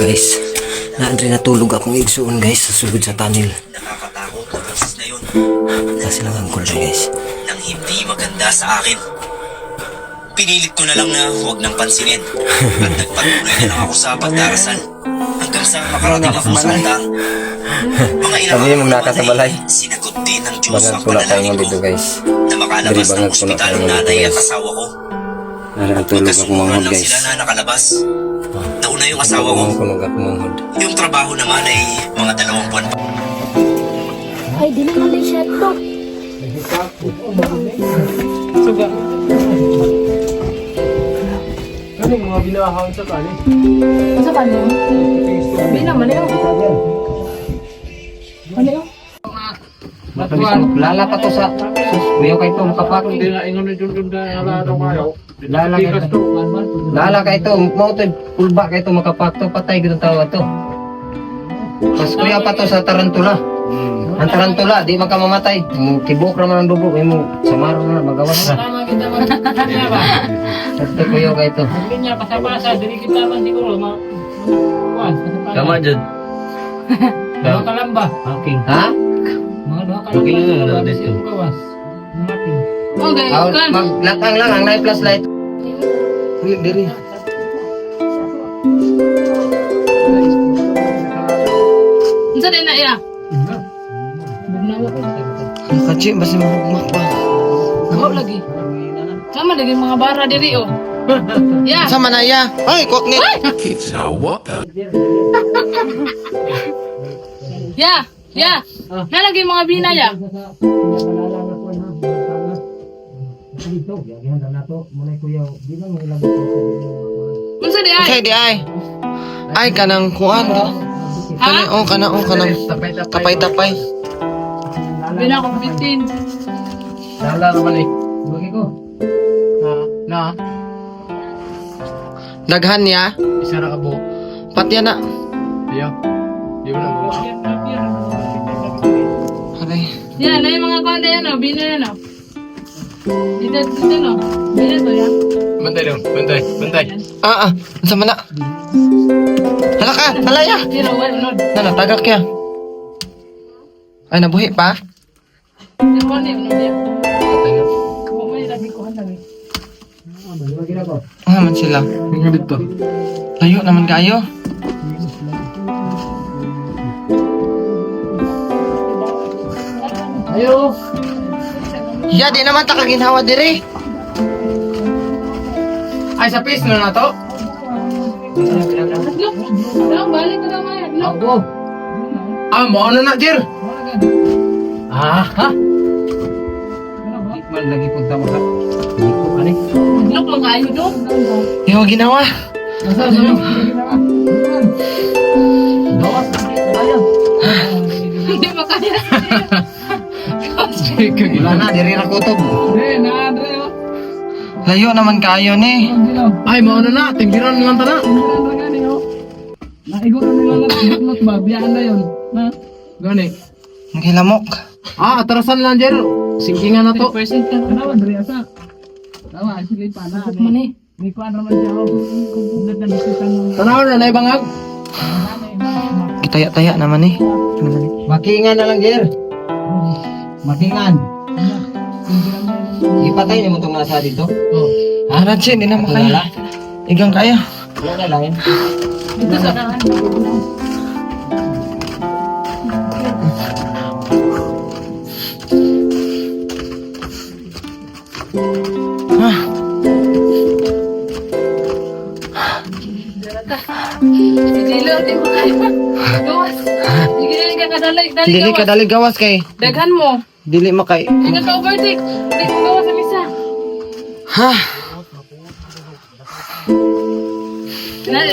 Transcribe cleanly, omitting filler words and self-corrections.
Guys, naandri natulog akong igsuon guys sa sulod sa tunnel. Nakakatakot ang boses na yun. Kasi lang ang kulay guys. Nang hindi maganda sa akin. Pinilit ko na lang na huwag nang pansinin. At nagpatuloy na lang ako sa pagdarasal. Hanggang sa makarating ako sa altar. Mga ilang Kami mong nakasabalay. sinagot din ng Diyos Bangag ang pula tayo panalangin dito ko. guys. Na makalabas Dari ng bangag pula ospital tayo ng dito nanay at guys. asawa ko. Natulog ako Magkasunuran manghod lang guys. sila na nakalabas. Nauna yung asawa ko. Kunog ako manghod. Yung trabaho naman ay mga 2 buwan pa. Ay, di na mali siya to. Suga. Ano yung mga binahang sa kanin? Sa kanya? Hindi naman yun. Ano yun? Lala pa to sa kuya kay to makapak. Hindi na ingon nito doon na alaro kayo. Lala kay to. Lala kay to mo to pulba kay to makapak to patay gid tawa to. Pas kuya pa to sa tarantula. Ang tarantula di makamamatay. Tibok ra man ang dugo mo samaro na magawas na. Tama kita ba? Ito kuya kay to. Hindi niya pasabasa, dili kita man siguro kuan. Tama jud. Mga kalamba. Okay. Ha? Mga kalamba dito. Gawas. Okay, kan. Maglatang lang ang night plus light. Uy, diri. Isa din na iya. Ang kacik basi mahugmak pa. Gawa lagi. Sama lagi mga bara diri oh. Ya. Sama na ya. Ay, kwak ni. Ya. Ya. Na lagi mga bina ya. Unsa di ay? Okay, di ay. Ay, kanang kuan. Kani, Ha? kanang tapay-tapay. Bina ko bitin. Lala naman eh. Bagi ko. Na. Daghan niya. Isa na kabo. Patya na. Iyo. Di ba na mo? Aray. Ya, na yung mga kuan yan oh, bina yan oh. Dito no. Bina to ya. Bantay dong. Bantay. Unsa man na? Hala ka, hala ya. Dito wala no. Nana, tagak ya. Ay, nabuhi pa. Dito kuan ni no dia. Ko may lagi kuan lagi. Man sila. Nga dito. Layo naman kayo. Ayo. Ya, di naman ta kaginhawa diri. Ay sa piece na to. Look. Balik ka naman. Look. Ako. Mo ano na dir? Ha? Man lagi punta mo sa. Ani? Look lang kayo do. Di mo ginawa. Dawas tayo. Hindi makaya. Wala na, diri ra kutob. Na Andre oh. Layo naman kayo ni. Ay mo ano na, tinggiran lang ta na. Naigo na nila lang ba biyaan na yon. Na. Gani. Ang hilamok. Atrasan lang jer. Singkingan na to. Percent ka na Andre asa. Tawa sige pa na. Mani. Ni kuan ra man siya oh. Kumplet na bisitan ng Tanaw na nay bangag. Kitaya-taya naman ni. Makingan na lang jer. Makingan. Ipatay niyo mo itong nasa dito. Oh. Ratsi, di na makaya. Igang kaya. Wala na lang. dito sa kanan. Dilo di mo kaya. Gawas. Dili ka kadali Dili ka dali gawas kay. Daghan mo. Dili makay. Hindi ka overtake. Hindi mo gawas sa misa. Ha? Nari,